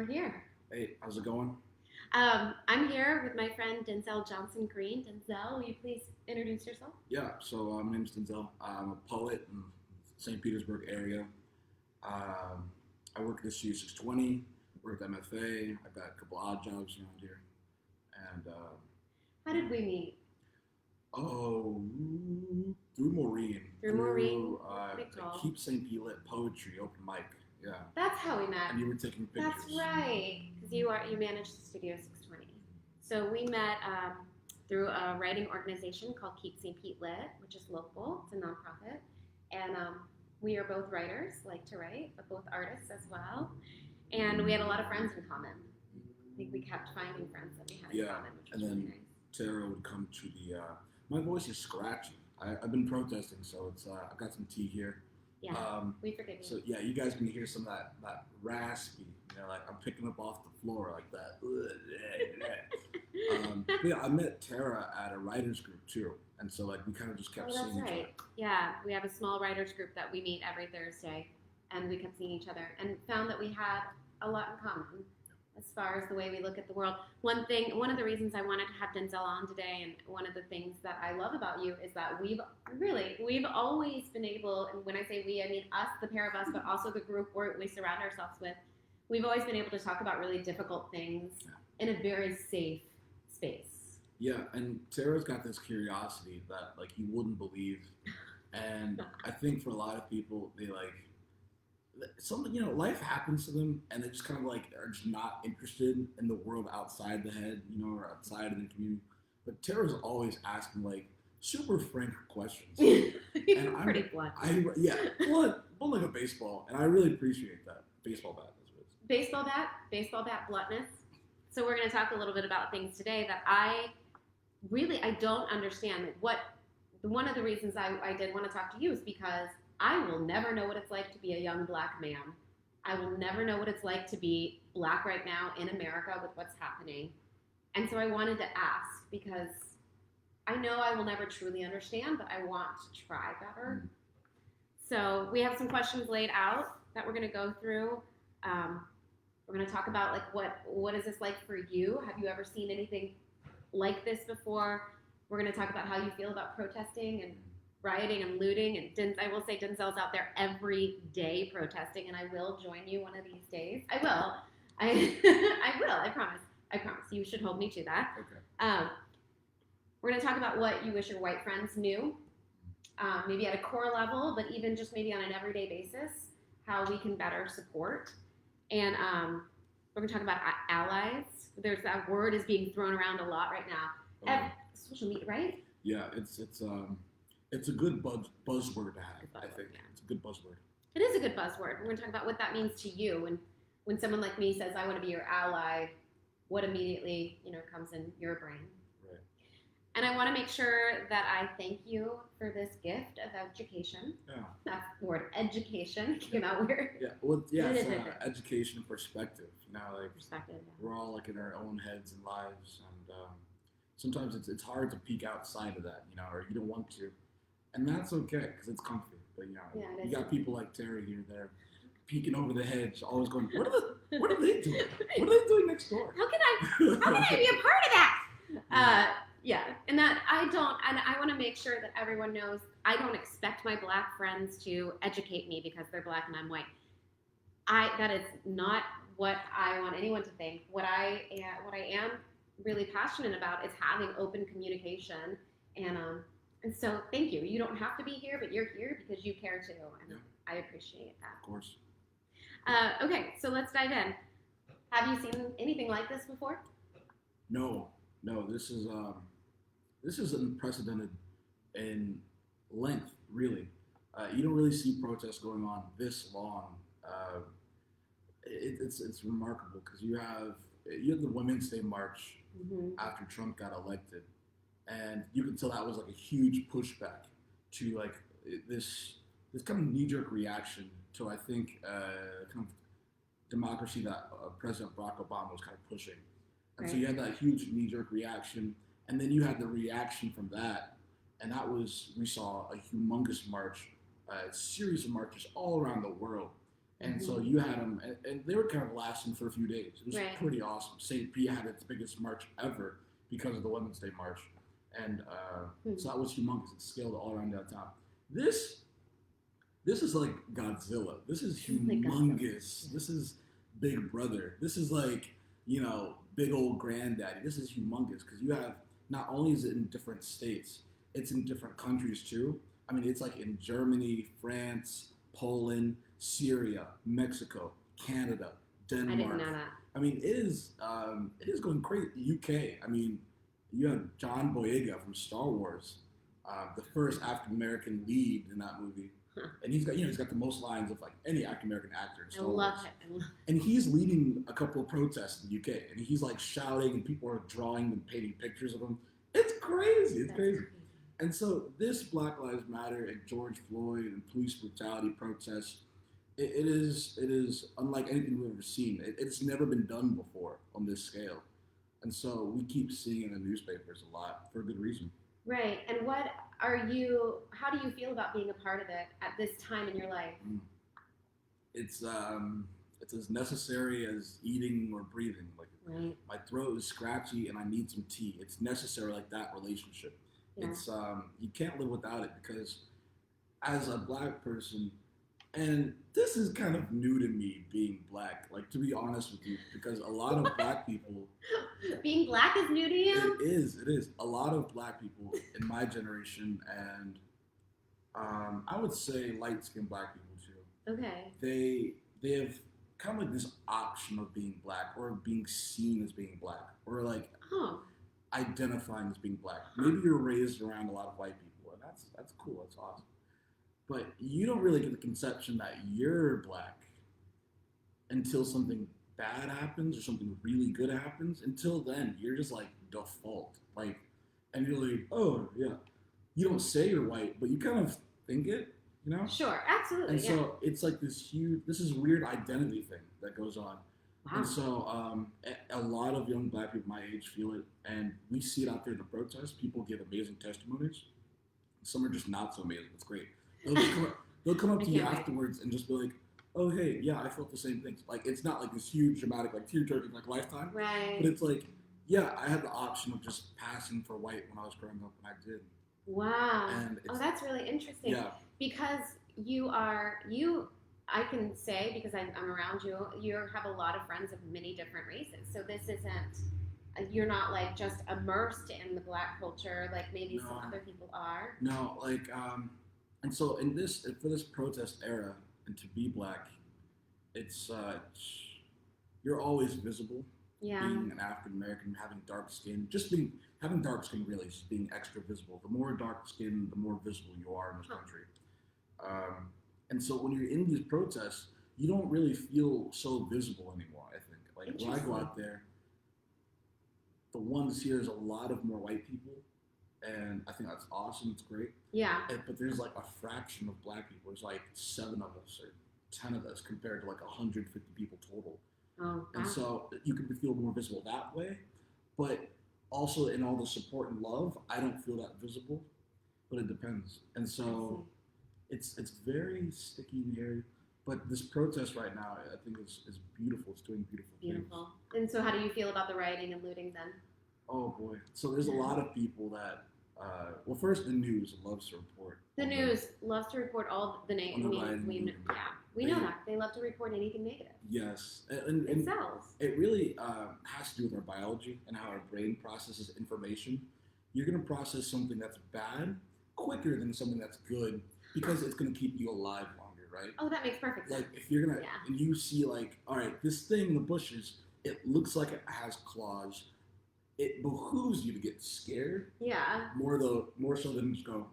I'm here. Hey, how's it going? I'm here with my friend Denzel Johnson Green. Denzel, will you please introduce yourself? Yeah, so my name's Denzel. I'm a poet in St. Petersburg area. Um, I work at the CU620, work at MFA. I've got a couple odd jobs around here. And, How did we meet? oh, through Maureen. Through Maureen. The Big tall. Keep St. Pete Lit Poetry open mic. Yeah. That's how we met. And you were taking pictures. That's right, because you manage the Studio 620. So we met through a writing organization called Keep St. Pete Lit, which is local. It's a nonprofit, and we are both writers, like to write, but both artists as well. And we had a lot of friends in common. I think we kept finding friends that we had in common, which was really nice. Tara would come to the. My voice is scratchy. I've been protesting, so it's. I've got some tea here. Yeah, we forgive you. So yeah, you guys can hear some of that raspy, like I'm picking up off the floor like that. Yeah, I met Tara at a writers group too, and so like we kind of just kept seeing each other. Yeah, we have a small writers group that we meet every Thursday, and we kept seeing each other and found that we had a lot in common as far as the way we look at the world. One of the reasons I wanted to have Denzel on today, and one of the things that I love about you is that we've always been able, and when I say we, I mean us, the pair of us, but also the group we surround ourselves with, we've always been able to talk about really difficult things in a very safe space. Yeah, and Tara's got this curiosity that like you wouldn't believe, and I think for a lot of people, they like, something, life happens to them and they just kind of like are just not interested in the world outside the head, or outside of the community. But Tara's always asking like super frank questions. And I'm pretty blunt. Blunt like a baseball, and I really appreciate that. Baseball bat, that's what it is. Baseball bat bluntness. So we're going to talk a little bit about things today that I don't understand. One of the reasons I did want to talk to you is because I will never know what it's like to be a young black man. I will never know what it's like to be black right now in America with what's happening. And so I wanted to ask because I know I will never truly understand, but I want to try better. So we have some questions laid out that we're going to go through. We're going to talk about like what is this like for you? Have you ever seen anything like this before? We're going to talk about how you feel about protesting and rioting and looting, and I will say Denzel's out there every day protesting, and I will join you one of these days. I will. I promise. You should hold me to that. Okay. We're going to talk about what you wish your white friends knew, maybe at a core level, but even just maybe on an everyday basis, how we can better support. And we're going to talk about allies. There's that word is being thrown around a lot right now. Social media, right? Yeah, it's a good buzzword to have, I think. Yeah. It's a good buzzword. It is a good buzzword. We're going to talk about what that means to you. And when someone like me says, I want to be your ally, what immediately, comes in your brain. Right. And I want to make sure that I thank you for this gift of education. Yeah. That word education came out weird. Yeah, well, yeah, it's education perspective. Perspective, yeah. We're all like in our own heads and lives. And sometimes it's hard to peek outside of that, or you don't want to. And that's okay, because it's comfy. But, you got people like Terry here, they're peeking over the hedge, always going, what are they doing? What are they doing next door? How can I be a part of that? Yeah, and that I want to make sure that everyone knows I don't expect my black friends to educate me because they're black and I'm white. That is not what I want anyone to think. What I am really passionate about is having open communication, and so thank you. You don't have to be here, but you're here because you care too, and I appreciate that. Of course. Okay, so let's dive in. Have you seen anything like this before? No. This is unprecedented in length, really. You don't really see protests going on this long. It's remarkable because you have the Women's Day March after Trump got elected. And you could tell that was like a huge pushback to like this kind of knee-jerk reaction to, I think, kind of democracy that President Barack Obama was kind of pushing. And so you had that huge knee-jerk reaction, and then you had the reaction from that, and that was, we saw a humongous march, a series of marches all around the world. And so you had them, and they were kind of lasting for a few days. It was Right. pretty awesome. St. Pete had its biggest march ever because of the Women's Day March, and so that was humongous. It scaled all around downtown. This is like Godzilla. This is humongous. This is Big Brother. This is like, big old granddaddy. This is humongous because you have, not only is it in different states, it's in different countries too. I mean, it's like in Germany, France, Poland, Syria, Mexico, Canada, Denmark. I didn't know that. I mean, it is going crazy. UK. I mean, you have John Boyega from Star Wars, the first African American lead in that movie, and he's got the most lines of like any African American actor in Star Wars. I love it. And he's leading a couple of protests in the UK, and he's like shouting, and people are drawing and painting pictures of him. It's crazy. It's crazy. And so this Black Lives Matter and George Floyd and police brutality protests, it is unlike anything we've ever seen. It's never been done before on this scale. And so we keep seeing it in the newspapers a lot for a good reason. Right. And how do you feel about being a part of it at this time in your life? It's as necessary as eating or breathing. Like, right. My throat is scratchy and I need some tea. It's necessary, like that relationship. Yeah. It's you can't live without it, because as a Black person, and this is kind of new to me being Black, like, to be honest with you, because a lot of Black people being Black is new to you. It is a lot of Black people in my generation, and I would say light-skinned Black people too. Okay. They have kind of like this option of being Black, or being seen as being Black, or like identifying as being Black. Maybe you're raised around a lot of white people, and that's cool, that's awesome. But you don't really get the conception that you're Black until something bad happens or something really good happens. Until then, you're just like default, like, and you're like, oh yeah. You don't say you're white, but you kind of think it, Sure, absolutely. And so it's like this weird identity thing that goes on. Wow. And so a lot of young Black people my age feel it, and we see it out there in the protests. People give amazing testimonies. Some are just not so amazing. It's great. They'll come up to you afterwards and just be like, oh, hey, yeah, I felt the same things. Like, it's not like this huge, dramatic, like, tear-jerking, like, lifetime. Right. But it's like, yeah, I had the option of just passing for white when I was growing up, and I did. Wow. That's really interesting. Yeah. Because I can say, because I'm around you, you have a lot of friends of many different races. So this isn't, you're not like just immersed in the Black culture like maybe some other people are. No, like, and so for this protest era, and to be Black, it's you're always visible. Yeah. Being an African American, having dark skin, having dark skin really is being extra visible. The more dark skin, the more visible you are in this country. And so when you're in these protests, you don't really feel so visible anymore, I think. Like, when I go out there, the ones here is a lot of more white people, and I think that's awesome. It's great. Yeah. But there's like a fraction of Black people. There's like 7 of us or 10 of us compared to like 150 people total. Oh, wow. And so you can feel more visible that way, but also in all the support and love, I don't feel that visible, but it depends. And so it's very sticky and hairy, but this protest right now, I think is beautiful. It's doing beautiful things. And so how do you feel about the rioting and looting then? Oh boy. So there's a lot of people that, well, first the news loves to report. The news loves to report all the negative. We know that. They love to report anything negative. Yes. And it sells. It really has to do with our biology and how our brain processes information. You're going to process something that's bad quicker than something that's good, because it's going to keep you alive longer, right? Oh, that makes perfect sense. Like, if you're going to, and you see like, all right, this thing in the bushes, it looks like it has claws. It behooves you to get scared. Yeah. More so than just go,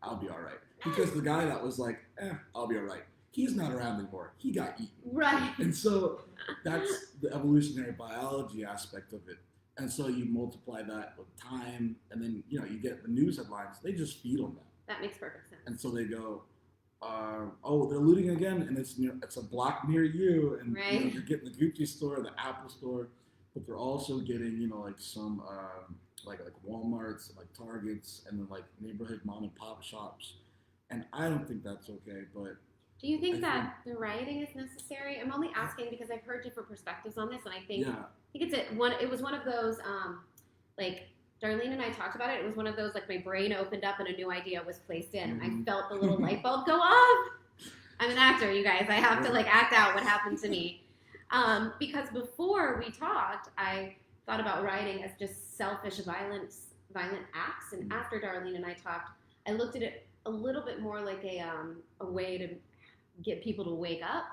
I'll be all right. Because the guy that was like, I'll be all right, he's not around anymore. He got eaten. Right. And so that's the evolutionary biology aspect of it. And so you multiply that with time, and then, you get the news headlines. They just feed on that. That makes perfect sense. And so they go, oh, they're looting again, and it's a block near you, and you're getting the Gucci store, the Apple store, but they're also getting, like some like Walmarts, like Targets, and then like neighborhood mom and pop shops. And I don't think that's okay, but Do you think I that the rioting is necessary? I'm only asking because I've heard different perspectives on this, and yeah. I think it's one. It was one of those like Darlene and I talked about it. It was one of those like my brain opened up and a new idea was placed in, and I felt the little light bulb go off. I'm an actor, you guys. I have to like act out what happened to me. Because before we talked, I thought about rioting as just selfish violent acts, and after Darlene and I talked, I looked at it a little bit more like a way to get people to wake up.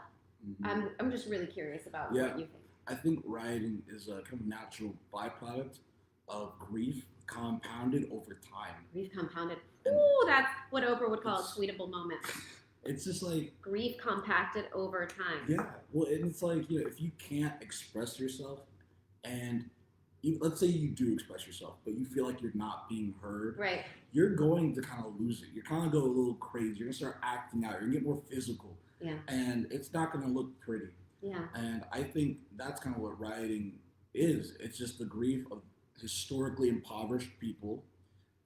I'm just really curious about what you think. I think rioting is a kind of natural byproduct of grief compounded over time. Grief compounded. Ooh, that's what Oprah would call a tweetable moment. It's just like grief compacted over time. Yeah, well, and it's like, if you can't express yourself, and let's say you do express yourself, but you feel like you're not being heard, right? You're going to kind of lose it. You're kind of go a little crazy. You're gonna start acting out. You're gonna get more physical. Yeah. And it's not gonna look pretty. Yeah. And I think that's kind of what rioting is. It's just the grief of historically impoverished people,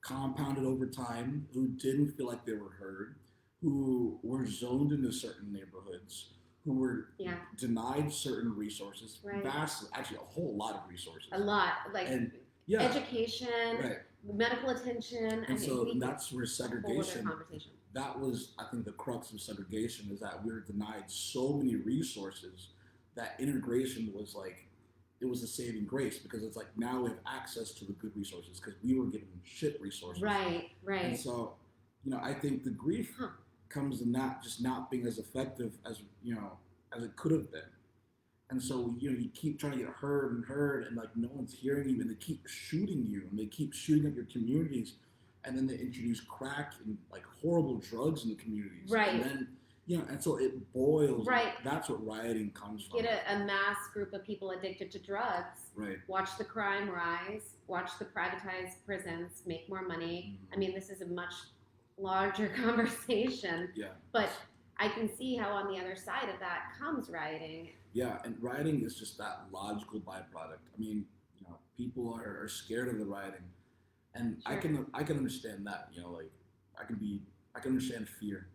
compounded over time, who didn't feel like they were heard, who were zoned into certain neighborhoods, who were denied certain resources, vastly, actually a whole lot of resources. A lot, like education, medical attention. And so that's where segregation, that was, I think, the crux of segregation, is that we were denied so many resources that integration was like, it was a saving grace, because it's like now we have access to the good resources because we were given shit resources. Right. And so, I think the grief comes in not being as effective as as it could have been. And so you keep trying to get heard, and like no one's hearing you, and they keep shooting you, and they keep shooting up your communities, and then they introduce crack and like horrible drugs in the communities, and then and so it boils. That's what rioting comes from. Get a mass group of people addicted to drugs. Watch the crime rise. Watch the privatized prisons make more money. I mean, this is a much larger conversation. But I can see how on the other side of that comes rioting. Yeah, and rioting is just that logical byproduct. I mean, people are scared of the rioting, and I can understand that. Like I can understand fear,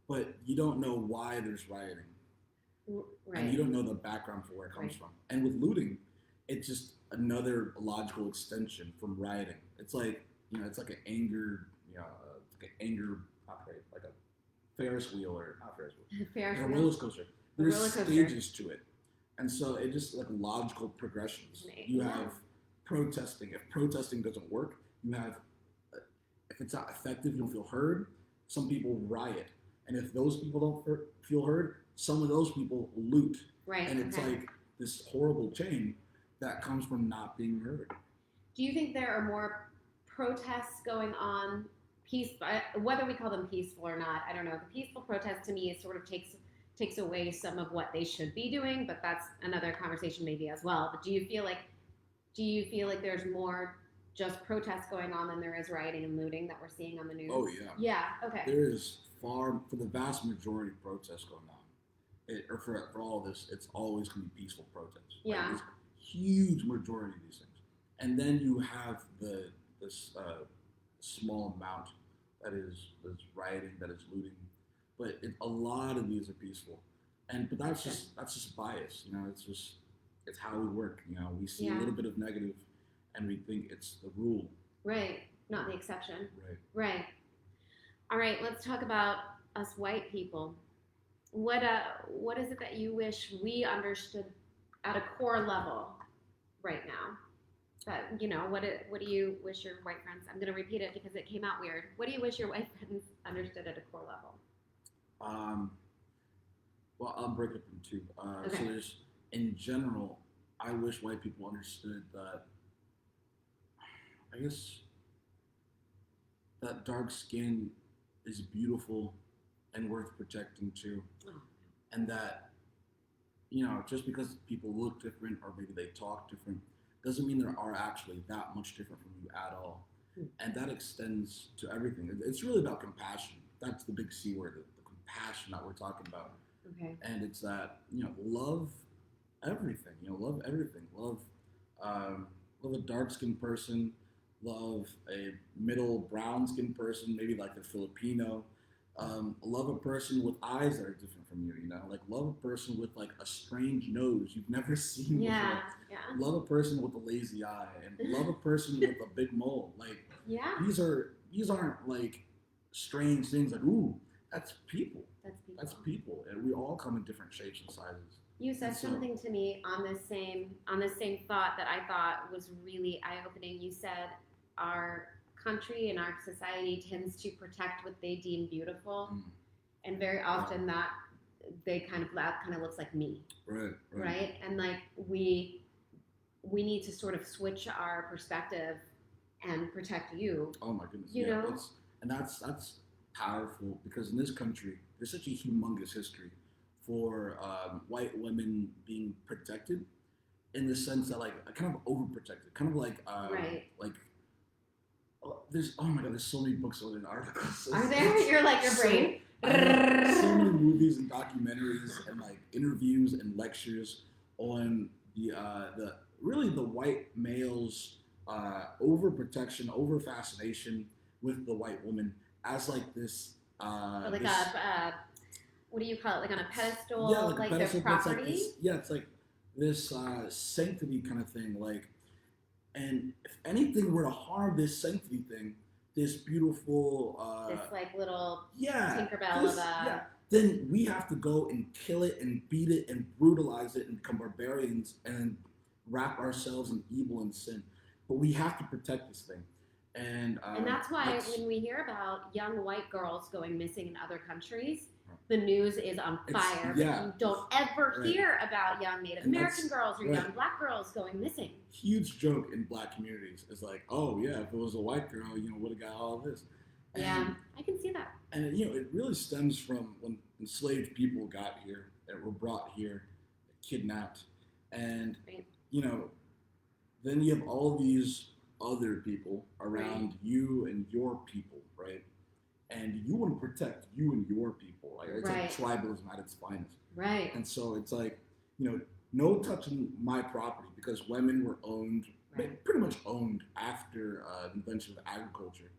but you don't know why there's rioting, and you don't know the background for where it comes from. And with looting, it's just another logical extension from rioting. It's like it's like an anger, like a Ferris wheel, or not Ferris wheel, a roller coaster. There's stages to it, and so it just like logical progressions. You have protesting. If protesting doesn't work, you have if it's not effective, you don't feel heard. Some people riot, and if those people don't feel heard, some of those people loot. And it's like this horrible chain that comes from not being heard. Do you think there are more protests going on? Whether we call them peaceful or not, I don't know. The peaceful protest to me is sort of takes away some of what they should be doing, but that's another conversation maybe as well. But do you feel like there's more just protests going on than there is rioting and looting that we're seeing on the news? Oh yeah. Yeah. Okay. There is for the vast majority of protests going on, or for all of this, it's always going to be peaceful protests. Yeah. There's a huge majority of these things, and then you have this small amount that is rioting, that is looting, but a lot of these are peaceful, but that's just bias. It's how we work. We see a little bit of negative, and we think it's the rule. Right, not the exception. Right. All right, let's talk about us white people. What is it that you wish we understood at a core level right now? That what do you wish your white friends? I'm going to repeat it because it came out weird. What do you wish your white friends understood at a core level? Well, I'll break it in two. Okay. So there's, in general, I wish white people understood that, I guess, that dark skin is beautiful and worth protecting too. Oh. And that, just because people look different or maybe they talk different, doesn't mean they are actually that much different from you at all. And that extends to everything. It's really about compassion. That's the big C word, the compassion that we're talking about. Okay. And it's that, love everything. Love everything. Love a dark-skinned person. Love a middle brown-skinned person, maybe like a Filipino. Love a person with eyes that are different from you, you know, like love a person with like a strange nose you've never seen Yeah, before. yeah, Love a person with a lazy eye, and love a person with a big mole. Like yeah. these aren't like strange things. Like ooh, that's people. That's people. That's people, and we all come in different shapes and sizes. You said And so, something to me on this same thought that I thought was really eye opening. You said our country and our society tends to protect what they deem beautiful, mm, and very often that that kind of looks like me, right, right. right? And like we need to sort of switch our perspective and protect you. Oh my goodness, You yeah. know? And that's powerful because in this country there's such a humongous history for white women being protected in the sense that like kind of overprotected, kind of Right. like there's oh my god, there's so many books and articles. Are there? You're like your brain. I have so many movies and documentaries and like interviews and lectures on the really the white males overprotection, over fascination with the white woman as like this Or like this, a what do you call it? Like on a pedestal, yeah, like a their pedestal, but it's like property. this, yeah, it's like this sanctity kind of thing, like, and if anything were to harm this sanctity thing, this beautiful This like little yeah, Tinkerbell this, of a yeah, then we have to go and kill it and beat it and brutalize it and become barbarians and wrap ourselves in evil and sin. But we have to protect this thing. and that's why when we hear about young white girls going missing in other countries, the news is on fire. Yeah. But you don't ever Right. hear about young Native And American girls or right. young black girls going missing. Huge joke in black communities is like, oh yeah, if it was a white girl, you know, would have got all this. And, Yeah, I can see that. And you know, it really stems from when enslaved people got here and were brought here, kidnapped, and Right. you know, then you have all these other people around Right. you and your people, right? And you want to protect you and your people. Like it's Right. like tribalism at its finest. Right. And so it's like, you know, no touching my property because women were owned, Right. pretty much owned after the invention of agriculture.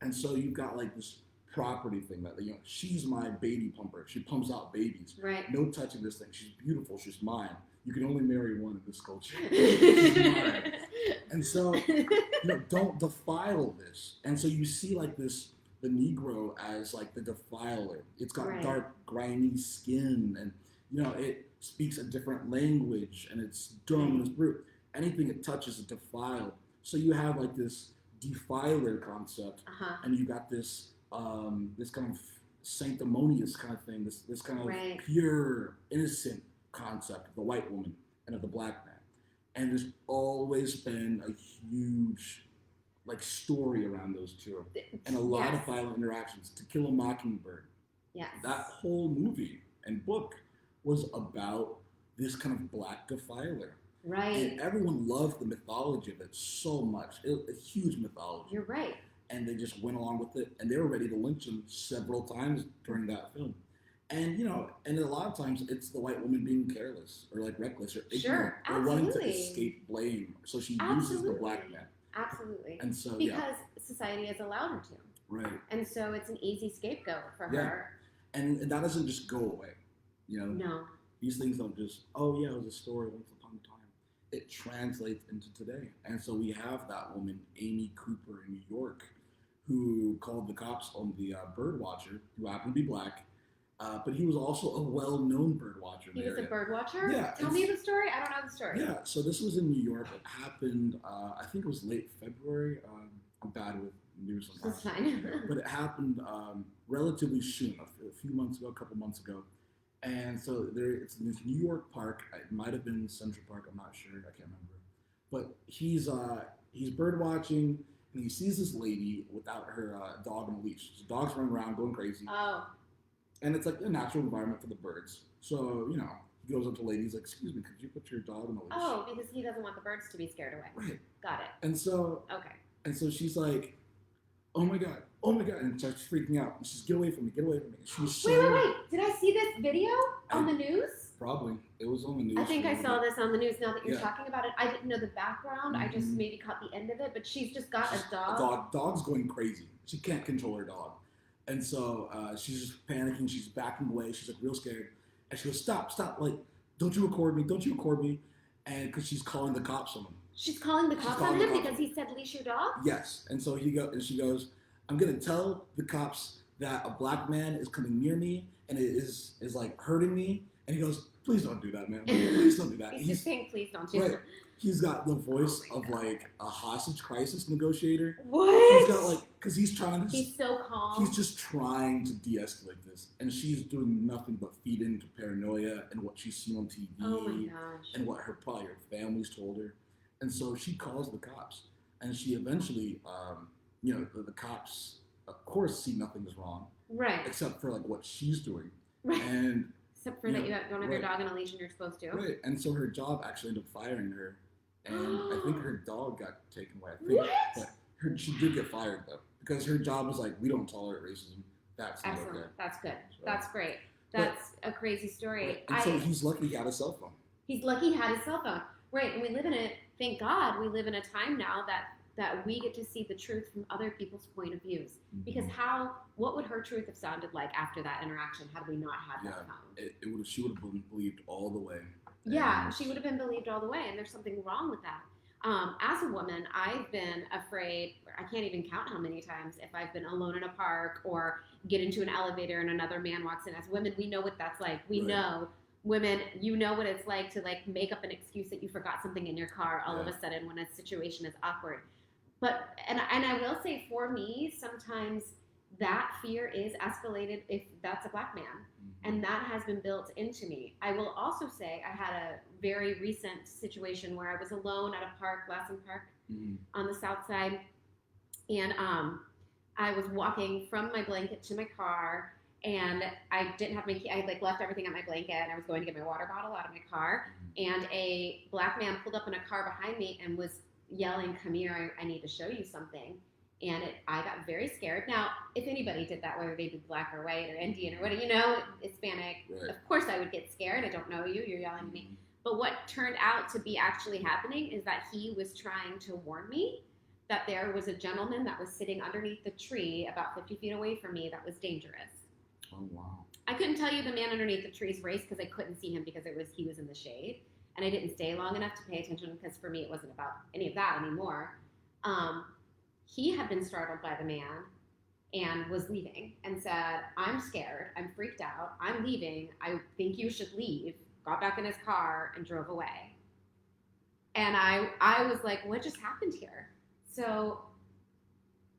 And so you've got like this property thing that, you know, she's my baby pumper. She pumps out babies. Right. No touching this thing. She's beautiful. She's mine. You can only marry one in this culture. She's mine. And so, you know, don't defile this. And so you see like this, the Negro as like the defiler. It's got Right. dark, grimy skin, and you know it speaks a different language, and it's dumb and it's brute. Anything it touches is defiled. So you have like this defiler concept, and you got this this kind of sanctimonious kind of thing, this kind of Right. pure, innocent concept of the white woman and of the black man. And there's always been a huge like story around those two, and a lot Yes. of violent interactions. To Kill a Mockingbird, Yes. that whole movie and book was about this kind of black defiler, Right. and everyone loved the mythology of it so much. A huge mythology, You're right. and they just went along with it, and they were ready to lynch him several times during that film. And you know, and a lot of times it's the white woman being careless or like reckless or ignorant Sure, or wanting to absolutely. escape blame, so she uses the black Absolutely. man. Absolutely. And so Because society has allowed her to. right. And so it's an easy scapegoat for Yeah. her. And that doesn't just go away. You know, No. these things don't just, oh yeah, it was a story once upon a time. It translates into today. And so we have that woman, Amy Cooper in New York, who called the cops on the bird watcher, who happened to be black, but he was also a well-known bird watcher in He the was a area. bird watcher? Yeah, Tell me the story. I don't know the story. Yeah, so this was in New York. It happened, I think it was late February. I'm bad with news That's sometimes. fine. But it happened relatively soon, a few months ago, a couple months ago. And so it's in this New York park. It might have been Central Park. I'm not sure. I can't remember. But he's bird watching, and he sees this lady without her dog on a leash. So dogs running around, going crazy. Oh. And it's like a natural environment for the birds. So, you know, he goes up to the lady, he's like, excuse me, could you put your dog on a leash? Oh, because he doesn't want the birds to be scared away. Right. Got it. And so she's like, oh my God, and starts freaking out. And she's, get away from me. She's so... Wait. Did I see this video on the news? Probably. It was on the news. I think I saw this on the news now that you're Yeah. talking about it. I didn't know the background. I just Mhm. maybe caught the end of it. But she's just got a dog. Dog's going crazy. She can't control her dog. And so she's just panicking. She's backing away. She's like real scared. And she goes, stop, stop. Like, don't you record me. Don't you record me. And because she's calling the cops on him. She's calling the cops on him because he said leash your dog? Yes. And so she goes, I'm going to tell the cops that a black man is coming near me and it is like hurting me. And he goes, please don't do that, man. Please don't do that. He's just saying, please don't do that. He's got the voice of like a hostage crisis negotiator. What? He's got like, because he's trying to. He's so calm. He's just trying to de-escalate this, and she's doing nothing but feed into paranoia and what she's seen on TV. Oh my gosh. And what her family's told her, and so she calls the cops, and she eventually, the cops, of course, see nothing is wrong, right? Except for like what she's doing, right? And except for that you don't have your dog on a leash and you're supposed to, right? And so her job actually ended up firing her. And I think her dog got taken away. I think, what? But she did get fired though, because her job was like, we don't tolerate racism. That's not excellent. Okay. That's good. So, that's great. That's a crazy story. Right. And so he's lucky he had a cell phone. He's lucky he had his cell phone. Right. And we live in thank God, we live in a time now that we get to see the truth from other people's point of views. Mm-hmm. Because what would her truth have sounded like after that interaction had we not had that phone? She would have been believed all the way. Yeah, she would have been believed all the way, and there's something wrong with that. As a woman, I've been afraid, I can't even count how many times, if I've been alone in a park or get into an elevator and another man walks in. As women, we know what that's like. We know, women, you know what it's like to like make up an excuse that you forgot something in your car all of a sudden when a situation is awkward. But, and I will say for me, sometimes that fear is escalated if that's a black man. And that has been built into me. I will also say I had a very recent situation where I was alone at a park, Lassen Park, on the south side. And I was walking from my blanket to my car, and I didn't have my key. I had like left everything at my blanket, and I was going to get my water bottle out of my car. And a black man pulled up in a car behind me and was yelling, "Come here, I need to show you something." And I got very scared. Now, if anybody did that, whether they be black or white or Indian or whatever, Hispanic, of course I would get scared. I don't know you. You're yelling at me. But what turned out to be actually happening is that he was trying to warn me that there was a gentleman that was sitting underneath the tree about 50 feet away from me that was dangerous. Oh, wow. I couldn't tell you the man underneath the tree's race because I couldn't see him because he was in the shade. And I didn't stay long enough to pay attention because for me it wasn't about any of that anymore. He had been startled by the man and was leaving and said, "I'm scared. I'm freaked out. I'm leaving. I think you should leave." Got back in his car and drove away. And I was like, what just happened here? So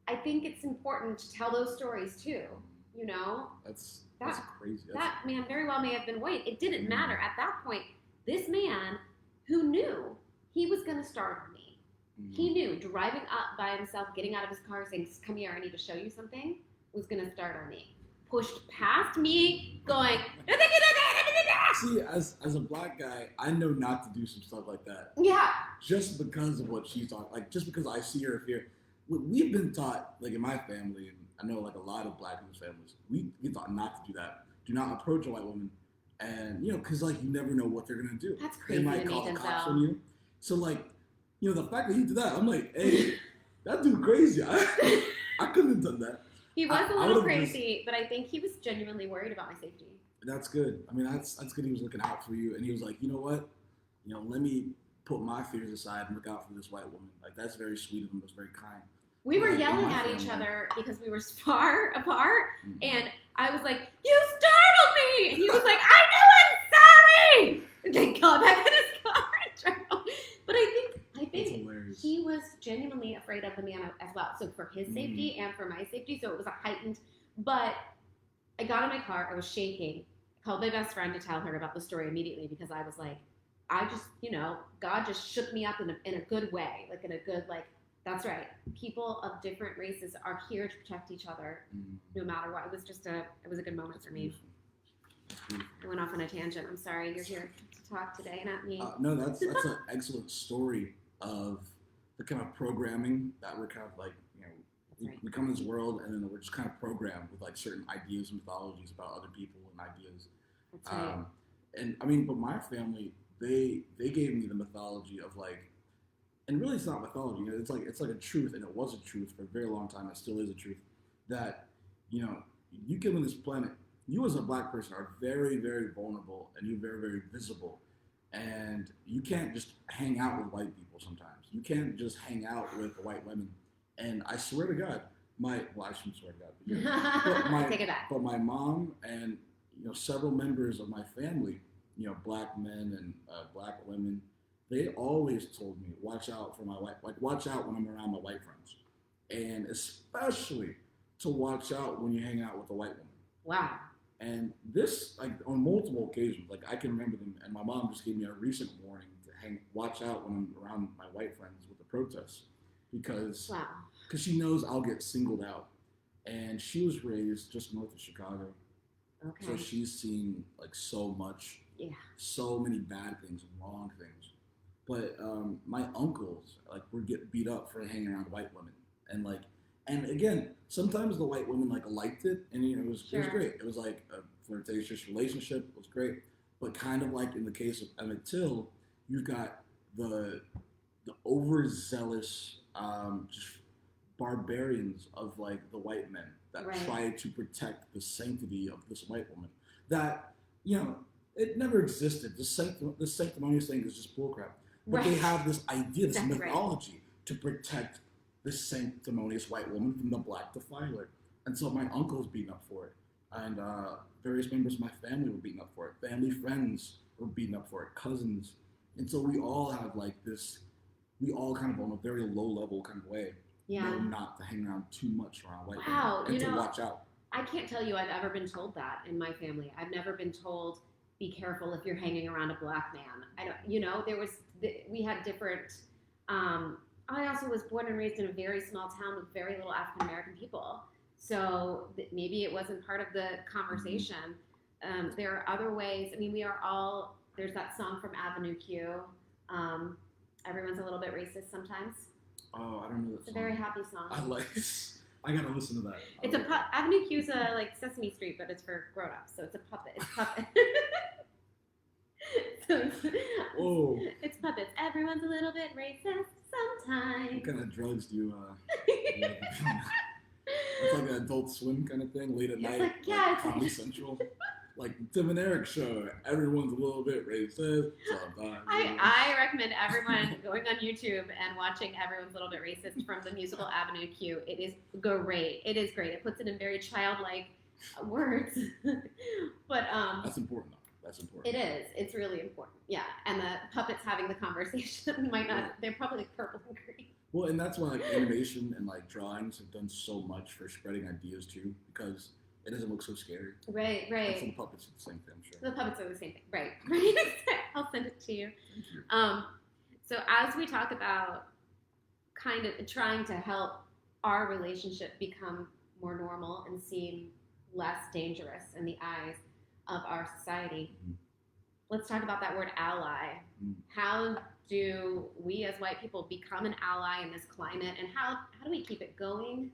I think it's important to tell those stories too, That's crazy. That man very well may have been white. It didn't matter. At that point, this man who knew he was going to start on me, he knew driving up by himself, getting out of his car, saying, "Come here, I need to show you something," was going to start on me. Pushed past me, going, see, as a black guy, I know not to do some stuff like that. Yeah. Just because of what she's talking, like just because I see her fear. We've been taught, like in my family, and I know like a lot of black people's families, we taught not to do that. Do not approach a white woman, and because like you never know what they're gonna do. That's crazy. They might call the cops on you. So like. The fact that he did that, I'm like, hey, that dude crazy. I couldn't have done that. He was a little crazy, but I think he was genuinely worried about my safety. That's good. I mean, that's good. He was looking out for you, and he was like, you know what? Let me put my fears aside and look out for this white woman. Like, that's very sweet of him. That's very kind. We were yelling at each other because we were far apart, and I was like, "You startled me!" And he was like, "I know, I'm sorry!" And then got back in his car and drove. But I think he was genuinely afraid of the man as well. So for his safety and for my safety, so it was a heightened. But I got in my car. I was shaking. I called my best friend to tell her about the story immediately because I was like, I just, God just shook me up in a good way, like in a good, like, that's right. People of different races are here to protect each other no matter what. It was a good moment for me. I went off on a tangent. I'm sorry. You're here to talk today, not me. No, that's an excellent story of the kind of programming that we're kind of like, we come in this world and then we're just kind of programmed with like certain ideas and mythologies about other people and ideas. That's right. And I mean, but my family, they gave me the mythology of like, and really it's not mythology. It's like a truth, and it was a truth for a very long time. It still is a truth that you given this planet, you as a black person are very, very vulnerable and you're very, very visible. And you can't just hang out with white people sometimes. You can't just hang out with white women. And I swear to God, I shouldn't swear to God, Take it back. but my mom and several members of my family, black men and black women, they always told me, watch out for my white, like watch out when I'm around my white friends, and especially to watch out when you hang out with a white woman. Wow. And this, like on multiple occasions, like I can remember them, and my mom just gave me a recent warning to watch out when I'm around my white friends with the protests, because Wow. she knows I'll get singled out. And she was raised just north of Chicago, Okay. so she's seen like so much, Yeah. so many bad things and wrong things. But my uncles like would get beat up for hanging around white women, and like, and again, sometimes the white women like liked it, and it was Sure. great. It was like a flirtatious relationship. It was great, but kind of like in the case of Emmett Till, you've got the overzealous just barbarians of like the white men that Right. try to protect the sanctity of this white woman. That it never existed. This sanctimonious thing is just bullcrap. But Right. they have this idea, this Exactly right. mythology to protect this sanctimonious white woman from the black defiler. And so my uncle was beaten up for it, and various members of my family were beaten up for it. Family friends were beaten up for it. Cousins, and so we all have like this. We all kind of on a very low level kind of way Yeah. know not to hang around too much around white Wow, women and to watch out. I can't tell you I've ever been told that in my family. I've never been told, be careful if you're hanging around a black man. I don't, we had different, I also was born and raised in a very small town with very little African American people. So maybe it wasn't part of the conversation. There are other ways. I mean, there's that song from Avenue Q. Everyone's a little bit racist sometimes. Oh, I don't know that It's a song. very happy song. I gotta listen to that. It's Avenue Q's like Sesame Street, but it's for grown-ups, so it's a puppet. It's puppet. Whoa. It's puppets. Everyone's a little bit racist sometimes. What kind of drugs do you? It's like an Adult Swim kind of thing, late at night, like, yeah, it's Comedy Central, like Tim and Eric show. Everyone's a little bit racist sometimes. I recommend everyone going on YouTube and watching Everyone's a Little Bit Racist from the musical Avenue Q. It is great. It is great. It puts it in very childlike words, but That's important though. That's important. It is. It's really important. Yeah, and the puppets having the conversation might not. They're probably like purple and green. Well, and that's why like animation and like drawings have done so much for spreading ideas too, because it doesn't look so scary. Right. And so the puppets are the same thing, I'm sure. The puppets are the same thing. Right. I'll send it to you. Thank you. So as we talk about kind of trying to help our relationship become more normal and seem less dangerous in the eyes of our society, let's talk about that word ally. How do we as white people become an ally in this climate, and how do we keep it going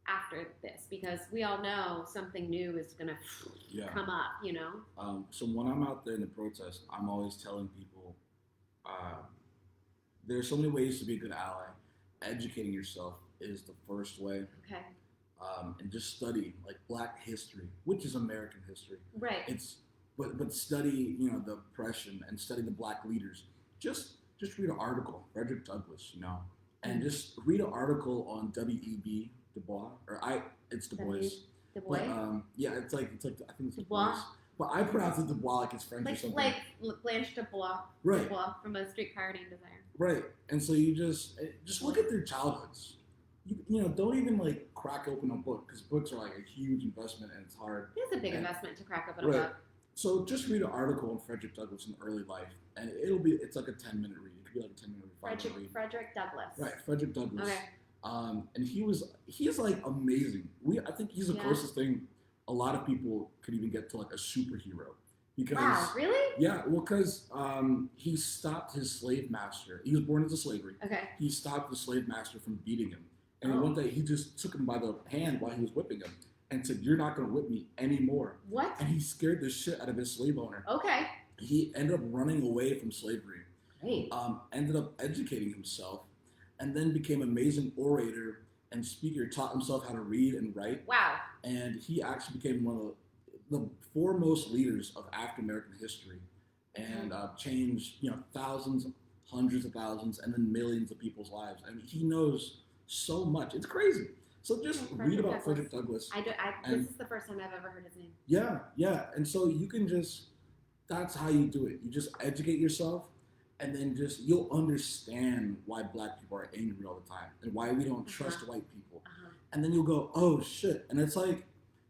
after this? Because we all know something new is going to come up, So when I'm out there in the protest, I'm always telling people there's so many ways to be a good ally. Educating yourself is the first way. Okay. And just study like Black history, which is American history. Right. But study the oppression and study the Black leaders. Just read an article, Frederick Douglass, and just read an article on W.E.B. Du Bois, it's Du Bois. Du Bois? But, yeah, it's like I think it's Du Bois. Bois. But I pronounce it Du Bois like it's French or something. Like Blanche Du Bois. Right. Du Bois from A Streetcar Named Desire. Right. And so you just look at their childhoods. Don't even like crack open a book, because books are like a huge investment and it's hard. It is a big investment to crack open a book. So just read an article on Frederick Douglass in early life, and it's like a 10-minute read. It could be like a 10-minute read. Frederick Douglass. Right, Frederick Douglass. Okay. And he's like amazing. I think he's the closest thing a lot of people could even get to like a superhero. Because, wow, really? Yeah, well, because he stopped his slave master. He was born into slavery. Okay. He stopped the slave master from beating him. And one day he just took him by the hand while he was whipping him and said, "You're not going to whip me anymore." What? And he scared the shit out of his slave owner. Okay. He ended up running away from slavery. Great. Ended up educating himself, and then became an amazing orator and speaker, taught himself how to read and write, Wow. and he actually became one of the foremost leaders of African American history, and changed thousands, hundreds of thousands, and then millions of people's lives. I mean, he knows so much. It's crazy. So just read about Frederick Douglass. This is the first time I've ever heard his name. Yeah. And so you can that's how you do it. You just educate yourself, and then you'll understand why black people are angry all the time and why we don't trust white people. And then you'll go, oh shit. And it's like,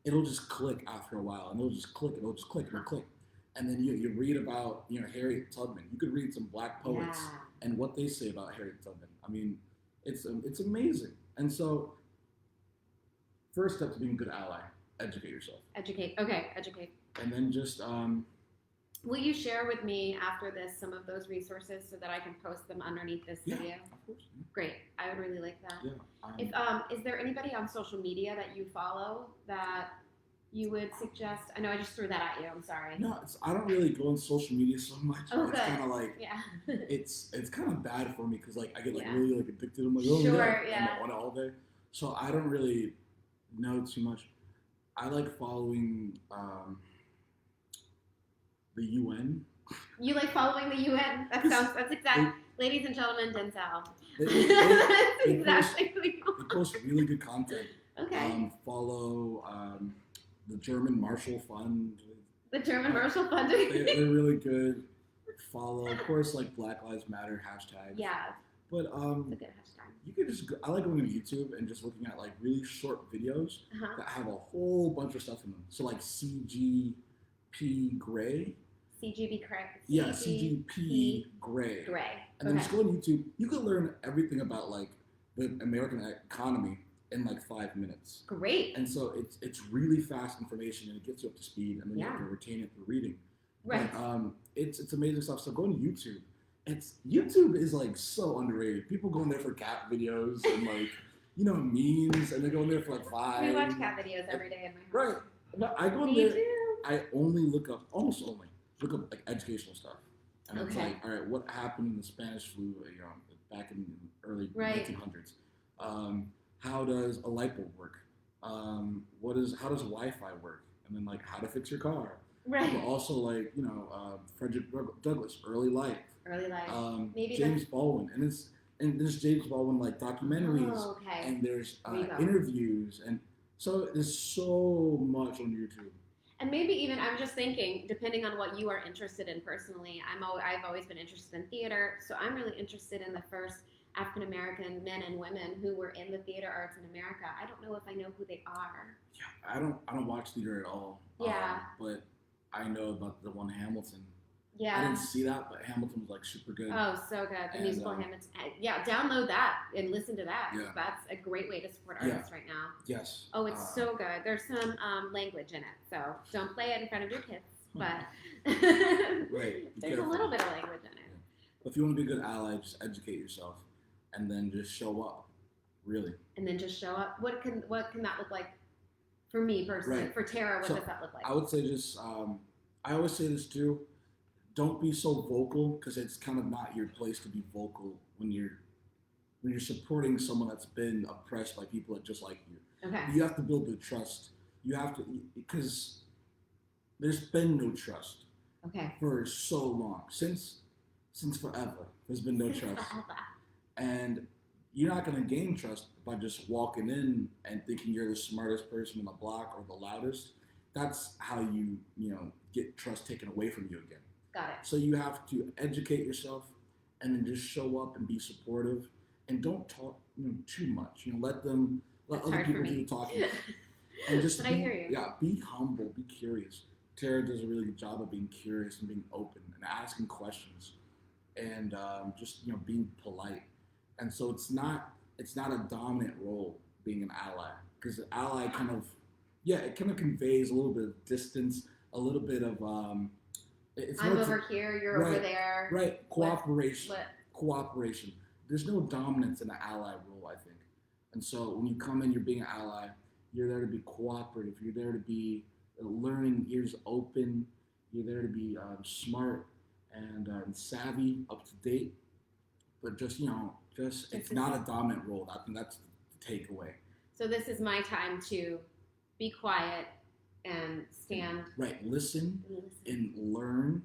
it'll just click after a while, and it'll just click, it'll click. And then you read about, Harriet Tubman. You could read some black poets and what they say about Harriet Tubman. I mean, it's amazing. And so, first step to being a good ally, educate yourself. Educate. And then just will you share with me after this some of those resources so that I can post them underneath this video? Of course. Yeah. Great. I would really like that. Yeah. Is there anybody on social media that you follow that you would suggest? I know I just threw that at you. I'm sorry. No, I don't really go on social media so much. Oh, it's kind of like it's kind of bad for me because I get really addicted. I'm like, I'm on it all day. So I don't really know too much. I like following the UN. You like following the UN? That's exactly. Ladies and gentlemen, Denzel. They Exactly. They post really good content. Okay. Follow the German Marshall Fund. The German Marshall Fund. They're really good. Follow, of course, like Black Lives Matter hashtag. Yeah. But it's a good hashtag. you could I like going to YouTube and just looking at like really short videos that have a whole bunch of stuff in them. So like CGP Gray. CGP correct. Yeah, CGP Gray. And then just go on YouTube. You can learn everything about like the American economy in like 5 minutes. Great. And so it's really fast information, and it gets you up to speed, and then you have to retain it through reading. Right. But, it's amazing stuff. So go on YouTube. YouTube is like so underrated. People go in there for cat videos and like memes, and they go in there for like vibes. We watch cat videos every day in my house. Right. No, I go in Me there. too. I almost only look up like educational stuff, and it's like, all right, what happened in the Spanish flu? Back in the early 1900s. How does a light bulb work? How does Wi-Fi work? And then like how to fix your car. Right. But also like Frederick Douglass, early life. Maybe James Baldwin, and there's James Baldwin like documentaries, and there's interviews, and so there's so much on YouTube. And maybe even, I'm just thinking, depending on what you are interested in personally, I've always been interested in theater, so I'm really interested in the first African American men and women who were in the theater arts in America. I don't know if I know who they are. Yeah, I don't watch theater at all. Yeah. But I know about the one Hamilton. Yeah. I didn't see that, but Hamilton was like super good. Oh, so good. The musical Hamilton. Yeah, download that and listen to that. Yeah. That's a great way to support artists right now. Yes. Oh, it's so good. There's some language in it, so don't play it in front of your kids. But there's a little bit of language in it. Yeah. But if you want to be a good ally, just educate yourself, and then just show up. Really. And then just show up. What can that look like for me personally? Right. For Tara, what does that look like? I would say just. I always say this too. Don't be so vocal, because it's kind of not your place to be vocal when you're supporting someone that's been oppressed by people that just like you. Okay. You have to build the trust. You have to, because there's been no trust. Okay. For so long, since forever, there's been no trust. And you're not going to gain trust by just walking in and thinking you're the smartest person on the block or the loudest. That's how you get trust taken away from you again. Got it. So you have to educate yourself, and then just show up and be supportive, and don't talk too much. Let other people do the talking, and just be humble, be curious. Tara does a really good job of being curious and being open and asking questions, and just being polite. And so it's not a dominant role being an ally, because an ally it kind of conveys a little bit of distance, a little bit of I'm over here, you're over there. Right. Cooperation. There's no dominance in an ally role, I think. And so when you come in, you're being an ally. You're there to be cooperative. You're there to be learning, ears open. You're there to be smart and savvy, up to date. But it's not a dominant role. I think that's the take away. So this is my time to be quiet and stand. Right. Listen and learn,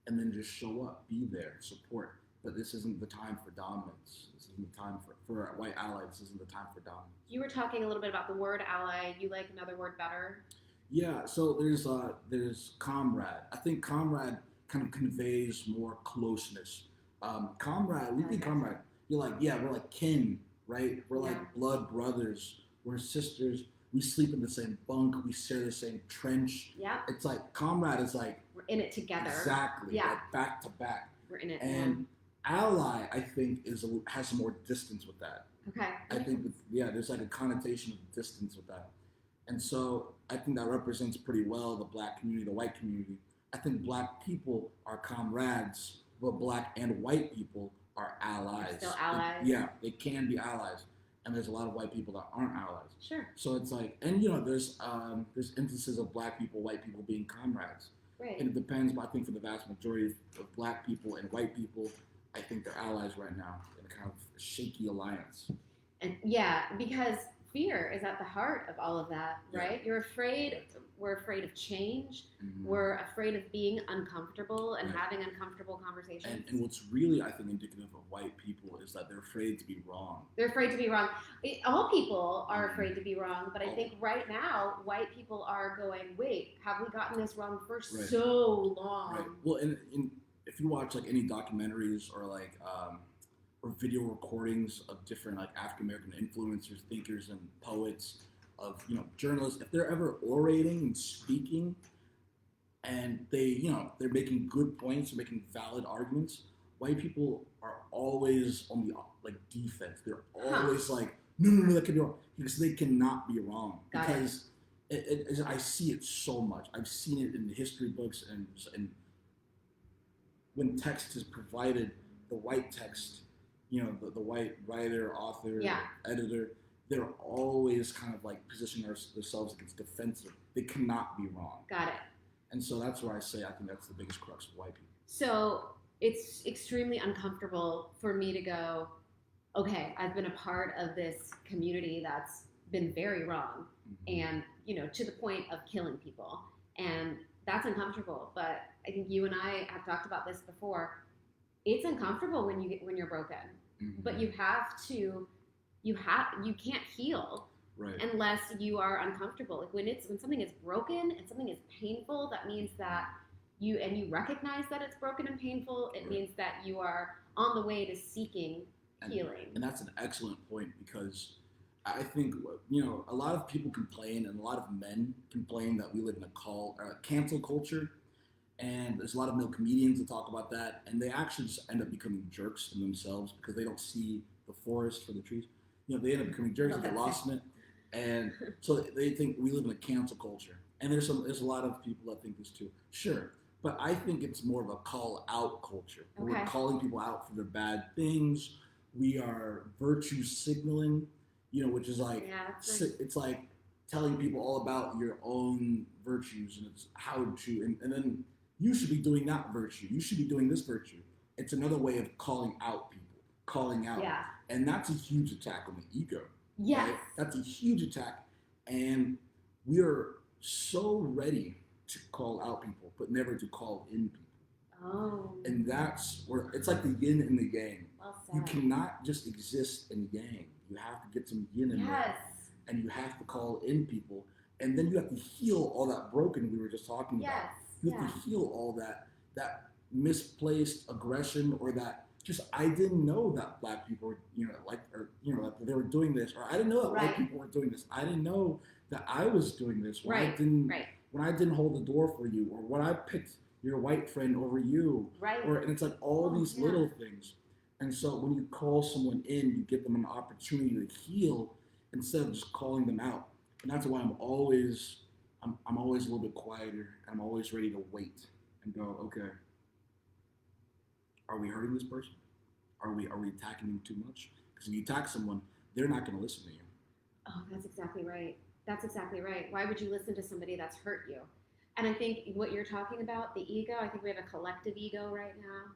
and then just show up, be there, support. But this isn't the time for dominance. This isn't the time for a white ally. This isn't the time for dominance. You were talking a little bit about the word ally. You like another word better? Yeah. So there's comrade. I think comrade kind of conveys more closeness. Comrade, we think comrade. You're like, yeah, we're like kin, right? We're like blood brothers. We're sisters. We sleep in the same bunk. We share the same trench. Yeah. It's like comrade is like we're in it together. Exactly. Yeah. Like back to back. We're in it. And ally, I think, has some more distance with that. Okay. I think there's like a connotation of distance with that, and so I think that represents pretty well the black community, the white community. I think black people are comrades, but black and white people are allies. They're still allies. They can be allies. And there's a lot of white people that aren't allies. Sure. So it's like, and there's instances of black people, white people being comrades. Right. And it depends, but I think for the vast majority of black people and white people, I think they're allies right now in a kind of shaky alliance. And because fear is at the heart of all of that, right? You're afraid. We're afraid of change. Mm-hmm. We're afraid of being uncomfortable and having uncomfortable conversations. And what's really, I think, indicative of white people is that they're afraid to be wrong. They're afraid to be wrong. All people are afraid to be wrong, but I think right now, white people are going, wait, have we gotten this wrong for so long? Right. Well, and if you watch like any documentaries or like or video recordings of different like African American influencers, thinkers, and poets, of journalists, if they're ever orating and speaking, and they're making good points, they're making valid arguments, white people are always on the like defense. They're always like, no, that could be wrong, because they cannot be wrong. Because I see it so much. I've seen it in the history books and when text is provided, the white text, the white writer, author, editor, they're always kind of like positioning themselves against defensive. They cannot be wrong. Got it. And so that's where I say I think that's the biggest crux of white people. So it's extremely uncomfortable for me to go, okay, I've been a part of this community that's been very wrong, and to the point of killing people, and that's uncomfortable. But I think you and I have talked about this before. It's uncomfortable when you're broken, but you can't heal unless you are uncomfortable. Like when something is broken and something is painful, that means that you recognize that it's broken and painful. It means that you are on the way to seeking healing. And that's an excellent point, because I think a lot of people complain, and a lot of men complain, that we live in a cancel culture. And there's a lot of male comedians that talk about that, and they actually just end up becoming jerks in themselves because they don't see the forest for the trees. They end up becoming jerks, they get lost in it, and so they think we live in a cancel culture. And there's a lot of people that think this too. Sure, but I think it's more of a call out culture. Okay. We're calling people out for their bad things. We are virtue signaling, which is like it's like telling people all about your own virtues, and it's how to, and then you should be doing that virtue. You should be doing this virtue. It's another way of calling out people, calling out. Yeah. And that's a huge attack on the ego. Yes. Right? That's a huge attack. And we are so ready to call out people, but never to call in people. Oh. And that's where it's like the yin and the yang. Well said. You cannot just exist in yang. You have to get some yin in there. And you have to call in people. And then you have to heal all that broken we were just talking about. You have to heal all that misplaced aggression, or that just, I didn't know that black people were, that they were doing this, or I didn't know that white people were doing this. I didn't know that I was doing this when I didn't hold the door for you, or when I picked your white friend over you. Right. And it's like all these little things. And so when you call someone in, you give them an opportunity to heal instead of just calling them out. And that's why I'm always a little bit quieter, and I'm always ready to wait and go, okay, are we hurting this person? Are we attacking them too much? Because if you attack someone, they're not going to listen to you. Oh, that's exactly right. That's exactly right. Why would you listen to somebody that's hurt you? And I think what you're talking about, the ego, I think we have a collective ego right now.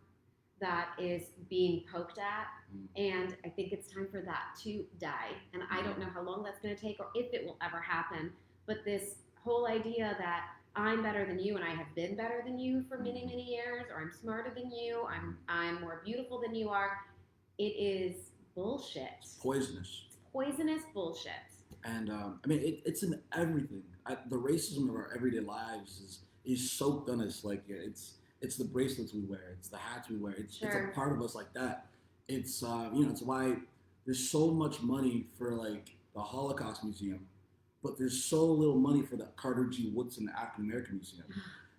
that is being poked at. Mm. And I think it's time for that to die. And I don't know how long that's going to take or if it will ever happen. But this whole idea that I'm better than you and I have been better than you for many, many years, or I'm smarter than you, I'm more beautiful than you are, it is bullshit. It's poisonous. It's poisonous bullshit. And I mean, it's in everything. The racism of our everyday lives is soaked in us. Like it's the bracelets we wear, it's the hats we wear. It's a part of us like that. It's it's why there's so much money for like the Holocaust Museum, but there's so little money for the Carter G. Woodson African American Museum.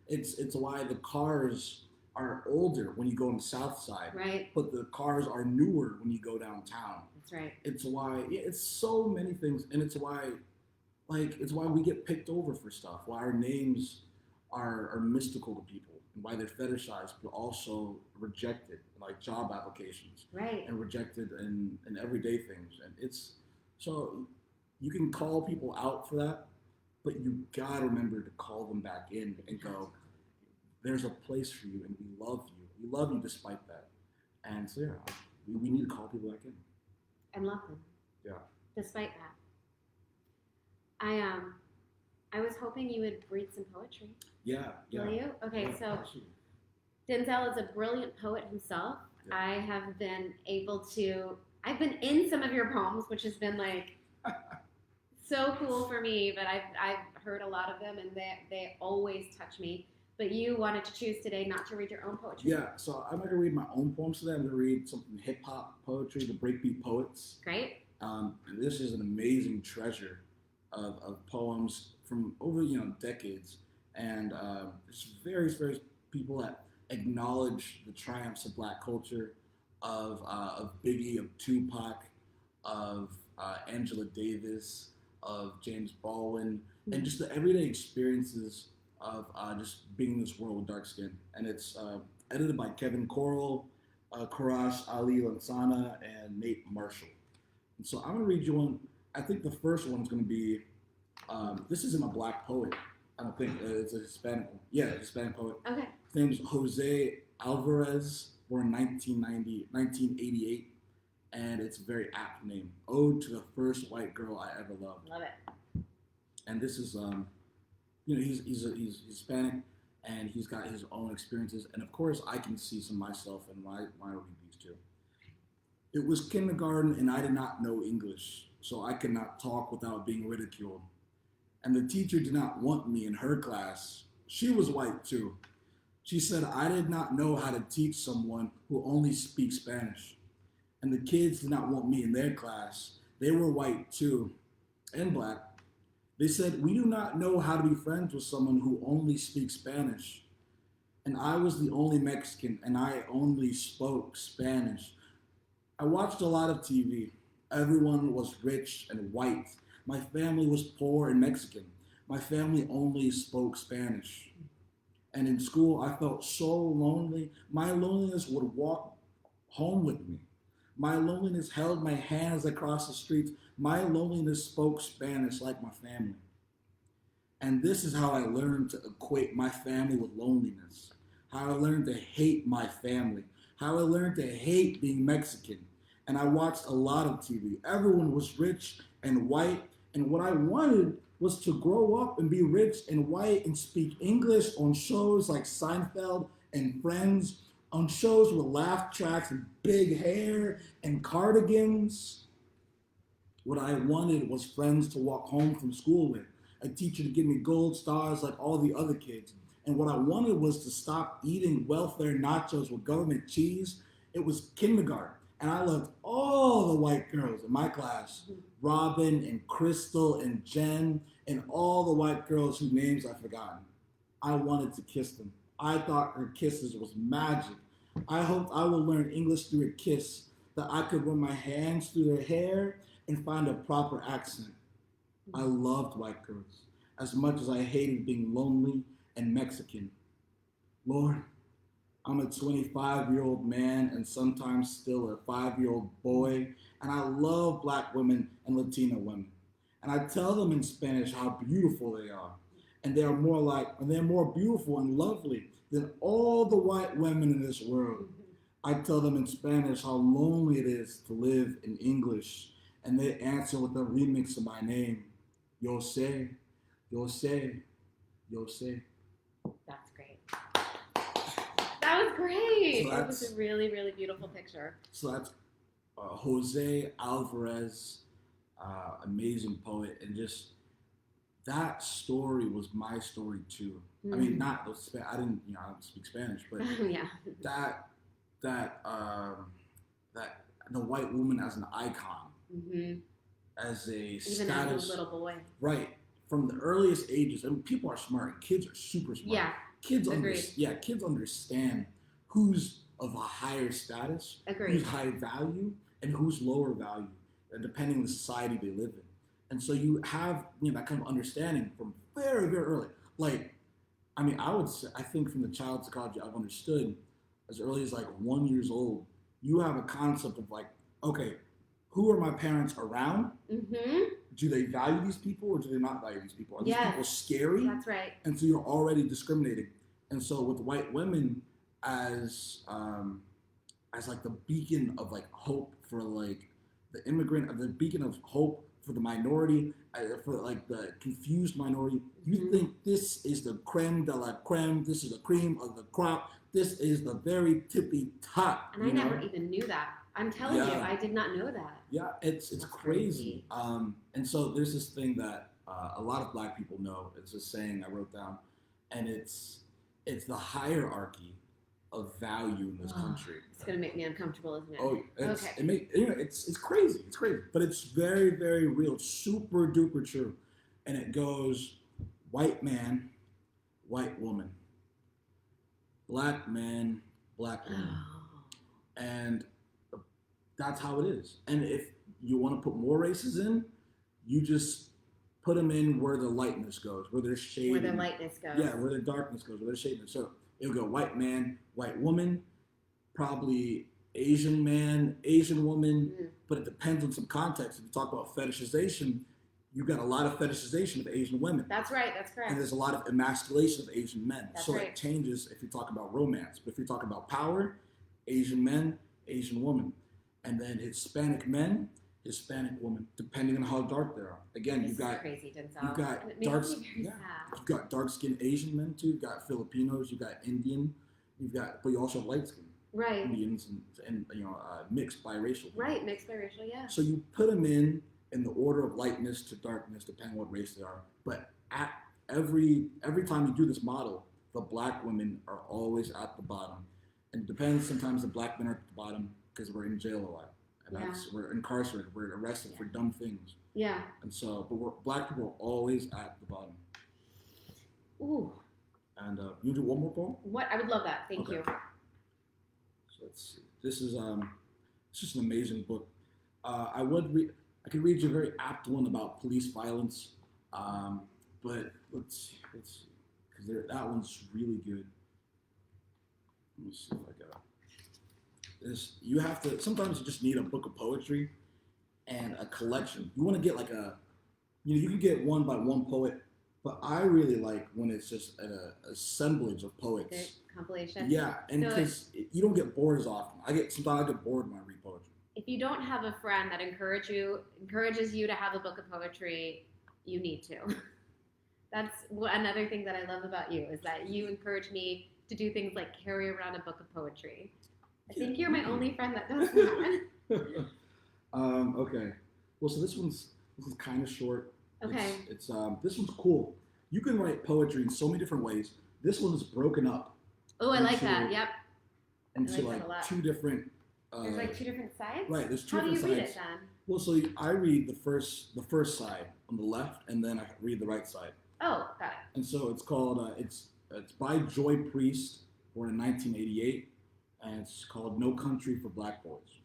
It's why the cars are older when you go on the South Side, right? But the cars are newer when you go downtown. That's right. It's why it's so many things, and it's why we get picked over for stuff. Why our names are mystical to people, and why they're fetishized, but also rejected, like job applications, right? And rejected in everyday things. And it's so you can call people out for that, but you gotta remember to call them back in and go, there's a place for you, and we love you. We love you despite that. And so yeah, we need to call people back in and love them. Yeah. Despite that, I was hoping you would read some poetry. Yeah. Will you? Okay, yeah, so absolutely. Denzel is a brilliant poet himself. Yeah. I have been I've been in some of your poems, which has been like so cool for me, but I've heard a lot of them and they always touch me. But you wanted to choose today not to read your own poetry. Yeah, so I'm not going to read my own poems today. I'm going to read something hip-hop poetry, the Breakbeat Poets. Great. And this is an amazing treasure of poems from over, decades. And there's various people that acknowledge the triumphs of Black culture, of Biggie, of Tupac, of Angela Davis, of James Baldwin, and just the everyday experiences of just being in this world with dark skin. And it's edited by Kevin Coral, Karash Ali Lansana, and Nate Marshall. And so I'm going to read you one. I think the first one's going to be, this isn't a Black poet. I don't think. It's a Hispanic one. Yeah, a Hispanic poet. Okay. His name is Jose Alvarez, born 1988. And it's a very apt name. Ode to the first white girl I ever loved. Love it. And this is, he's Hispanic, and he's got his own experiences. And of course, I can see some myself in why I read these two. It was kindergarten, and I did not know English, so I could not talk without being ridiculed. And the teacher did not want me in her class. She was white too. She said I did not know how to teach someone who only speaks Spanish. And the kids did not want me in their class. They were white too, and Black. They said, we do not know how to be friends with someone who only speaks Spanish. And I was the only Mexican, and I only spoke Spanish. I watched a lot of TV. Everyone was rich and white. My family was poor and Mexican. My family only spoke Spanish. And in school, I felt so lonely. My loneliness would walk home with me. My loneliness held my hands across the streets. My loneliness spoke Spanish like my family. And this is how I learned to equate my family with loneliness. How I learned to hate my family. How I learned to hate being Mexican. And I watched a lot of TV. Everyone was rich and white. And what I wanted was to grow up and be rich and white and speak English on shows like Seinfeld and Friends, on shows with laugh tracks and big hair and cardigans. What I wanted was friends to walk home from school with, a teacher to give me gold stars like all the other kids. And what I wanted was to stop eating welfare nachos with government cheese. It was kindergarten. And I loved all the white girls in my class, Robin and Crystal and Jen and all the white girls whose names I've forgotten. I wanted to kiss them. I thought her kisses was magic. I hoped I would learn English through a kiss, that I could run my hands through their hair and find a proper accent. I loved white girls as much as I hated being lonely and Mexican. Lord, I'm a 25-year-old man and sometimes still a 5-year-old boy, and I love Black women and Latina women. And I tell them in Spanish how beautiful they are. And they're more beautiful and lovely than all the white women in this world. I tell them in Spanish how lonely it is to live in English, and they answer with a remix of my name. Yo sé, yo sé, yo sé. That's great. That was great. So It was a really, really beautiful picture. So that's Jose Alvarez, amazing poet, and just that story was my story too. I mean, not I didn't, I don't speak Spanish, but Yeah. that that that the white woman as an icon, as a Even status, as a little boy, right? From the earliest ages, I mean, people are smart. Kids are super smart. Yeah. Kids understand who's of a higher status, Agreed. who's high value, and who's lower value, and depending on the society they live in. And so you have that kind of understanding from very, very early. Like, I mean, I think from the child psychology I've understood as early as like 1 year old, you have a concept of like, okay, who are my parents around? Do they value these people or do they not value these people? Are these people scary? That's right. And so you're already discriminating. And so with white women as like the beacon of like hope for like the immigrant, the beacon of hope for the minority, for like the confused minority, you think this is the creme de la creme, this is the cream of the crop, this is the very tippy top. And I never even knew that. I'm telling you, I did not know that. Yeah, it's crazy. And so there's this thing that a lot of Black people know. It's a saying I wrote down, and it's the hierarchy of value in this country. It's gonna make me uncomfortable, isn't it? Oh, okay. It's crazy. It's crazy, but it's very, very real. It's super duper true, and it goes: white man, white woman, black man, black woman, and that's how it is. And if you want to put more races in, you just put them in where the lightness goes, where there's shade. Where the lightness goes. Yeah, where the darkness goes, where there's shadiness. So it'll go white man, white woman, probably Asian man, Asian woman, but it depends on some context. If you talk about fetishization, you've got a lot of fetishization of Asian women. That's right, that's correct. And there's a lot of emasculation of Asian men. That's so right. It changes if you talk about romance. But if you talk about power, Asian men, Asian woman. And then Hispanic men, Hispanic women, depending on how dark they are. Again, you've got crazy, Denzel. You've got you've got dark-skinned Asian men too. You've got Filipinos. You've got Indian. But you also have light-skinned Indians and mixed biracial. Right, mixed biracial, yeah. So you put them in the order of lightness to darkness, depending on what race they are. But at every time you do this model, the Black women are always at the bottom, and it depends. Sometimes the Black men are at the bottom because we're in jail a lot. And we're incarcerated, we're arrested for dumb things. Yeah. And so, but Black people are always at the bottom. Ooh. And you do one more poem? What? I would love that. Thank you. So let's see. This is it's just an amazing book. I could read you a very apt one about police violence, but let's see, because that one's really good. Let me see if I got it. You have to, sometimes you just need a book of poetry and a collection. You want to get like you can get one by one poet, but I really like when it's just an assemblage of poets. The compilation? Yeah, and because you don't get bored as often. Sometimes I get bored when I read poetry. If you don't have a friend that encourages you to have a book of poetry, you need to. That's another thing that I love about you, is that you encourage me to do things like carry around a book of poetry. I think you're my only friend that does that. Okay. Well, so this is kind of short. Okay. It's this one's cool. You can write poetry in so many different ways. This one is broken up. Oh, I like that. Yep. Into like two different. There's like two different sides. Right. There's two different sides. How do you read it then? Well, so I read the first side on the left, and then I read the right side. Oh, got it. And so it's called it's by Joy Priest, born in 1988. And it's called No Country for Black Boys.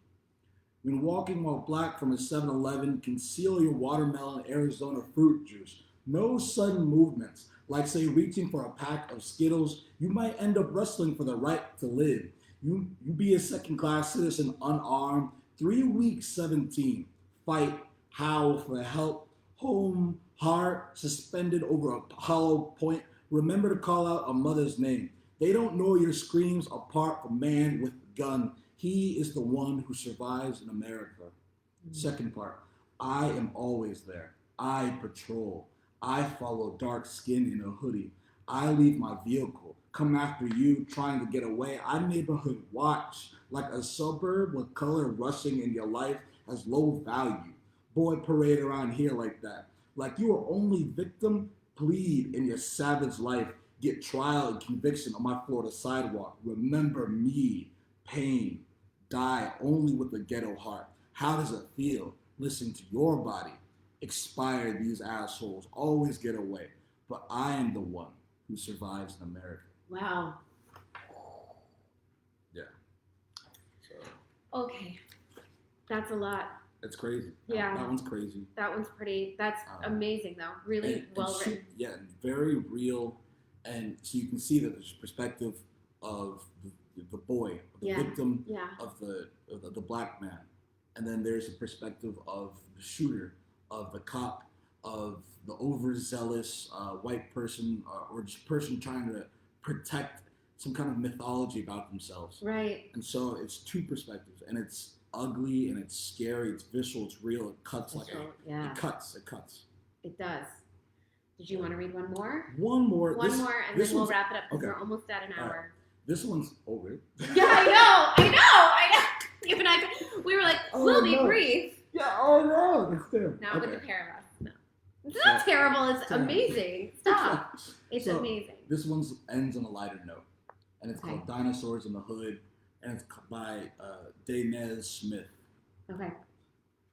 When walking while black from a 7-Eleven, conceal your watermelon Arizona fruit juice. No sudden movements, like say reaching for a pack of Skittles. You might end up wrestling for the right to live. You be a second-class citizen unarmed. 3 weeks 17. Fight, howl for help. Home, heart, suspended over a hollow point. Remember to call out a mother's name. They don't know your screams apart from man with a gun. He is the one who survives in America. Second part, I am always there. I patrol. I follow dark skin in a hoodie. I leave my vehicle. Come after you trying to get away. I neighborhood watch. Like a suburb with color rushing in your life has low value. Boy parade around here like that. Like you are only victim, plead in your savage life. Get trial and conviction on my Florida sidewalk. Remember me. Pain. Die only with a ghetto heart. How does it feel? Listen to your body. Expire these assholes. Always get away. But I am the one who survives in America. Wow. Yeah. So Okay. That's a lot. it's crazy. Yeah. That one's crazy. That one's pretty. That's amazing, though. Really well written. Yeah, very real. And so you can see that there's perspective of the boy, the victim of the black man. And then there's a perspective of the shooter, of the cop, of the overzealous white person or just person trying to protect some kind of mythology about themselves. Right. And so it's two perspectives, and it's ugly and it's scary, it's visceral, it's real, it cuts it cuts. It does. Did you want to read one more? One more, and then we'll wrap it up because we're almost at an hour. Right. This one's over. Yeah, I know. You and I, we were like, we'll be brief. Yeah, oh no, that's terrible. Not with the pair of us. No. It's not terrible, it's amazing. Stop. It's amazing. This one ends on a lighter note, and it's called Dinosaurs in the Hood, and it's by Denzel Smith. Okay.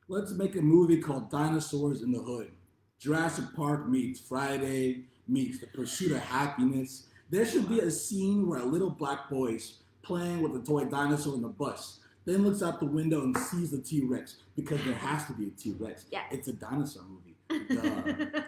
Let's make a movie called Dinosaurs in the Hood. Jurassic Park meets Friday, meets The Pursuit of Happiness. There should be a scene where a little black boy's playing with a toy dinosaur in the bus, then looks out the window and sees the T-Rex, because there has to be a T-Rex. Yeah. It's a dinosaur movie. Duh.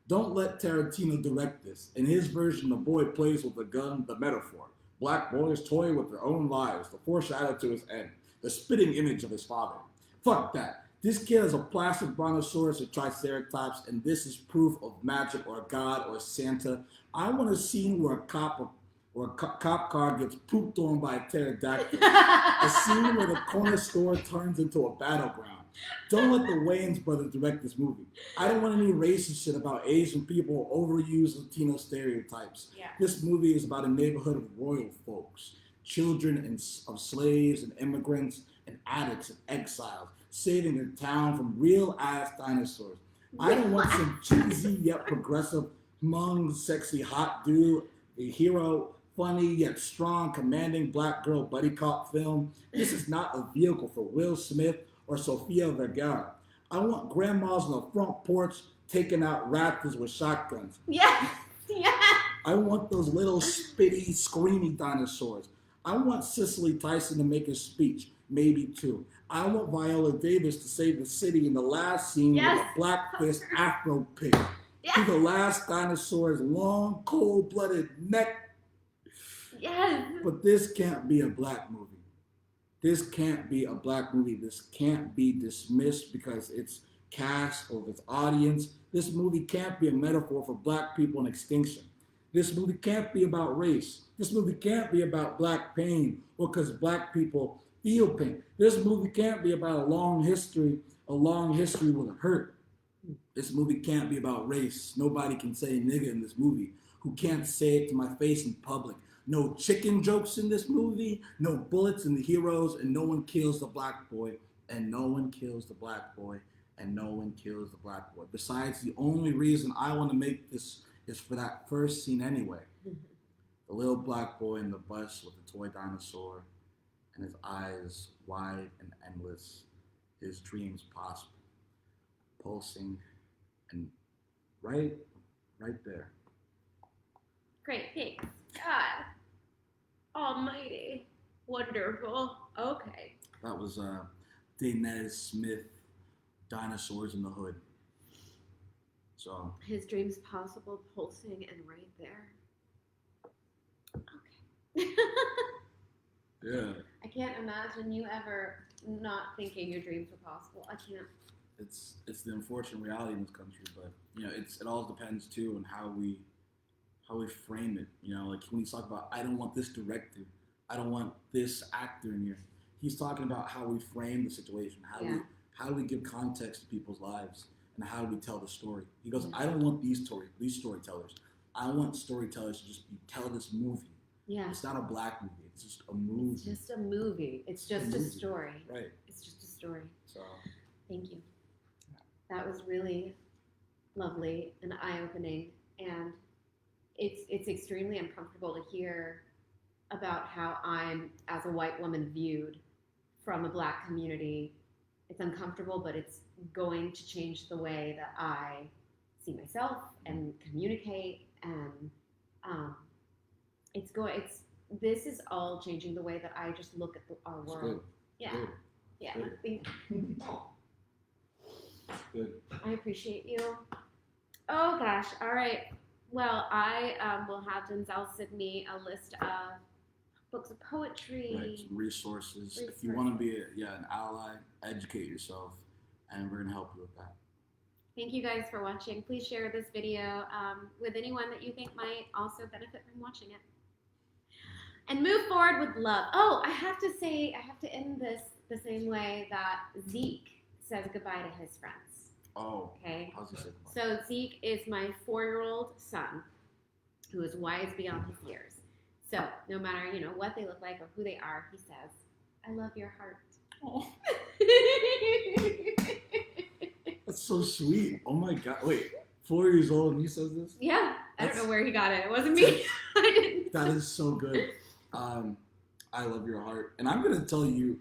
Don't let Tarantino direct this. In his version, the boy plays with a gun, the metaphor. Black boys toy with their own lives, the foreshadow to his end, the spitting image of his father. Fuck that. This kid is a plastic brontosaurus or triceratops, and this is proof of magic or God or Santa. I want a scene where a cop car gets pooped on by a pterodactyl. A scene where the corner store turns into a battleground. Don't let the Wayans brothers direct this movie. I don't want any racist shit about Asian people or overused Latino stereotypes. Yeah. This movie is about a neighborhood of royal folks, children of slaves and immigrants and addicts and exiles, saving their town from real-ass dinosaurs. I don't want some cheesy yet progressive, hmong, sexy, hot dude, a hero, funny yet strong, commanding black girl buddy cop film. This is not a vehicle for Will Smith or Sofia Vergara. I want grandmas on the front porch taking out raptors with shotguns. Yeah. I want those little spitty, screamy dinosaurs. I want Cicely Tyson to make a speech, maybe two. I want Viola Davis to save the city in the last scene with a black fist afro pig. To the last dinosaur's long, cold-blooded neck. Yes. But this can't be a black movie. This can't be a black movie. This can't be dismissed because it's cast or its audience. This movie can't be a metaphor for black people in extinction. This movie can't be about race. This movie can't be about black pain or because black people feel pain. This movie can't be about a long history with hurt. This movie can't be about race. Nobody can say nigga in this movie who can't say it to my face in public. No chicken jokes in this movie, no bullets in the heroes, and no one kills the black boy, and no one kills the black boy, and no one kills the black boy. Besides, the only reason I want to make this is for that first scene anyway. The little black boy in the bus with the toy dinosaur, and his eyes wide and endless, his dreams possible, pulsing, and right there. Great, thanks. God almighty. Wonderful. Okay. That was Denzel Smith, Dinosaurs in the Hood. So his dreams possible, pulsing, and right there. Okay. Yeah. I can't imagine you ever not thinking your dreams were possible. I can't. It's the unfortunate reality in this country, but it all depends too on how we frame it. Like when you talk about, I don't want this director, I don't want this actor in here. he's talking about how we frame the situation, how do we give context to people's lives, and how do we tell the story. He goes, I don't want these storytellers. I want storytellers to just tell this movie. Yeah. It's not a black movie. It's just a movie. It's just a movie. It's just a story. Right. It's just a story. So. Thank you. That was really lovely and eye-opening, and it's extremely uncomfortable to hear about how I'm, as a white woman, viewed from a black community. It's uncomfortable, but it's going to change the way that I see myself and communicate, and this is all changing the way that I just look at our world. Good. Yeah. Good. Yeah. Good. Good. I appreciate you. Oh gosh. All right. Well, I will have Denzel send me a list of books of poetry. Right. Some resources. If you want to be an ally, educate yourself, and we're gonna help you with that. Thank you guys for watching. Please share this video with anyone that you think might also benefit from watching it. And move forward with love. Oh, I have to end this the same way that Zeke says goodbye to his friends. Oh, okay. How's he say goodbye? So Zeke is my 4-year-old son who is wise beyond his years. So no matter, what they look like or who they are, he says, I love your heart. Oh. That's so sweet. Oh my God. Wait, 4 years old and he says this? Yeah. I don't know where he got it. It wasn't me. I didn't. That is so good. I love your heart. And I'm going to tell you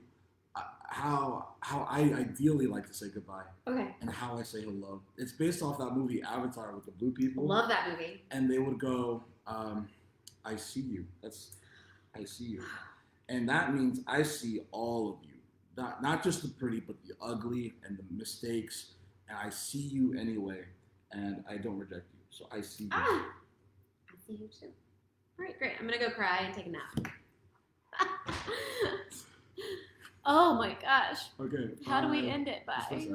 how I ideally like to say goodbye. Okay. And how I say hello. It's based off that movie Avatar with the blue people. Love that movie. And they would go, I see you. That's I see you. And that means I see all of you. Not just the pretty, but the ugly and the mistakes. And I see you anyway. And I don't reject you. So I see you. I see you too. All right, great. I'm going to go cry and take a nap. Oh my gosh. Okay. How do we end it by?